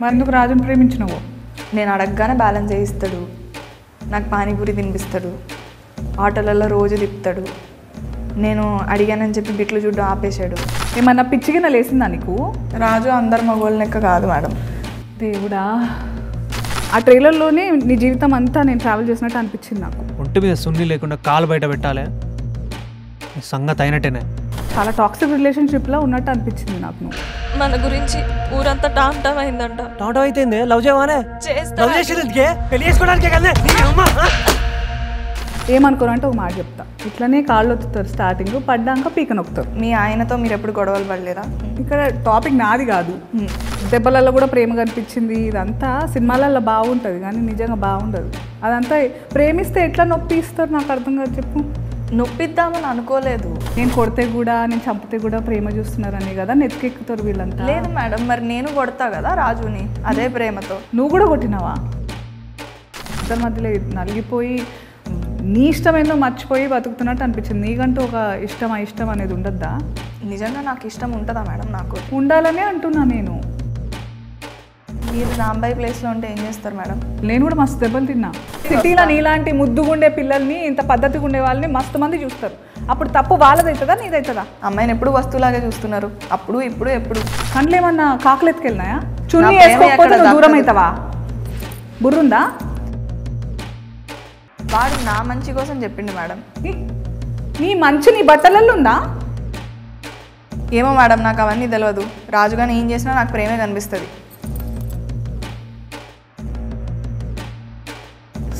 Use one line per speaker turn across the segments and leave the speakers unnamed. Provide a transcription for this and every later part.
మరి ఎందుకు రాజుని ప్రేమించినవు?
నేను అడగగానే బ్యాలెన్స్ చేయిస్తాడు, నాకు పానీపూరి తినిపిస్తాడు, ఆటోలలో రోజు తిప్పుతాడు. నేను అడిగానని చెప్పి బిట్లు చూడ్డం ఆపేశాడు.
ఏమన్నా పిచ్చిగిన లేసిందా నీకు?
రాజు అందరు మగోళ్ళ లెక్క కాదు మేడం.
దేవుడా, ఆ ట్రైలర్లోనే నీ జీవితం అంతా నేను ట్రావెల్ చేసినట్టు అనిపించింది నాకు.
ఒంటి మీద సున్ని లేకుండా కాలు బయట పెట్టాలి, సంగతి అయినట్టేనే.
చాలా టాక్సిక్ రిలేషన్షిప్లో ఉన్నట్టు అనిపించింది నాకు.
మన గురించి ఊరంతా టామ్ టామ్ అయిందంట.
టాటో అయితే లవ్ చేయవానే పెళ్లి చేసుకోవడానికే కదా.
ఏమనుకోరంటే ఒక మాట చెప్తా, ఇట్లనే కాళ్ళు ఒత్తుతారు, స్టార్టింగ్ పడ్డాక పీక నొక్కుతారు.
మీ ఆయనతో మీరు ఎప్పుడు గొడవలు పడలేదా?
ఇక్కడ టాపిక్ నాది కాదు. దెబ్బలలో కూడా ప్రేమ కనిపించింది. ఇదంతా సినిమాలలో బాగుంటుంది కానీ నిజంగా బాగుండదు. అదంతా ప్రేమిస్తే ఎట్లా నొప్పి ఇస్తారు నాకు అర్థం కాదు. చెప్పు.
నొప్పిద్దామని అనుకోలేదు.
నేను కొడితే కూడా నేను చంపితే కూడా ప్రేమ చూస్తున్నారని కదా నెత్తికెక్కుతారు వీళ్ళంతా.
లేదు మేడం, మరి నేను కొడతా కదా రాజుని అదే ప్రేమతో.
నువ్వు కూడా కొట్టినావా? ఇద్దరి మధ్యలో నలిగిపోయి నీ ఇష్టమేందో మర్చిపోయి బతుకుతున్నట్టు అనిపించింది. నీకంటూ ఒక ఇష్టం అనేది ఉండద్దా?
నిజంగా నాకు ఇష్టం ఉంటుందా మేడం? నాకు
ఉండాలనే అంటున్నా నేను.
మీరు రాంబాయి ప్లేస్లో ఉంటే ఏం చేస్తారు మేడం?
నేను కూడా మస్తు దెబ్బలు తిన్నా. సిటీలో నీలాంటి ముద్దుగుండే పిల్లల్ని, ఇంత పద్ధతిగా ఉండే వాళ్ళని మస్తు మంది చూస్తారు. అప్పుడు తప్పు వాళ్ళదవుతుందా నీదవుతుందా?
అమ్మాయిని ఎప్పుడు వస్తువులాగే చూస్తున్నారు, అప్పుడు ఇప్పుడు ఎప్పుడు.
కండ్లు ఏమన్నా కాకులు ఎత్తుకెళ్ళినాయా? చున్నీ వేసుకోకపోతే నువ్వు దూరం అవుతావా? బుర్రుందా?
వాడు నా మంచి కోసం చెప్పిండు మేడం.
నీ మంచి నీ బట్టలలో ఉందా?
ఏమో మేడం, నాకు అవన్నీ తెలియదు. రాజుగాని ఏం చేసినా నాకు ప్రేమే కనిపిస్తుంది.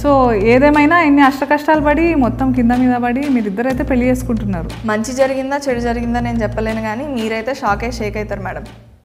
సో ఏదేమైనా ఎన్ని అష్ట కష్టాలు పడి మొత్తం కింద మీద పడి మీరిద్దరైతే పెళ్లి చేసుకుంటున్నారు.
మంచి జరిగిందా చెడు జరిగిందా నేను చెప్పలేను, కానీ మీరైతే షేక్ అవుతారు మేడం.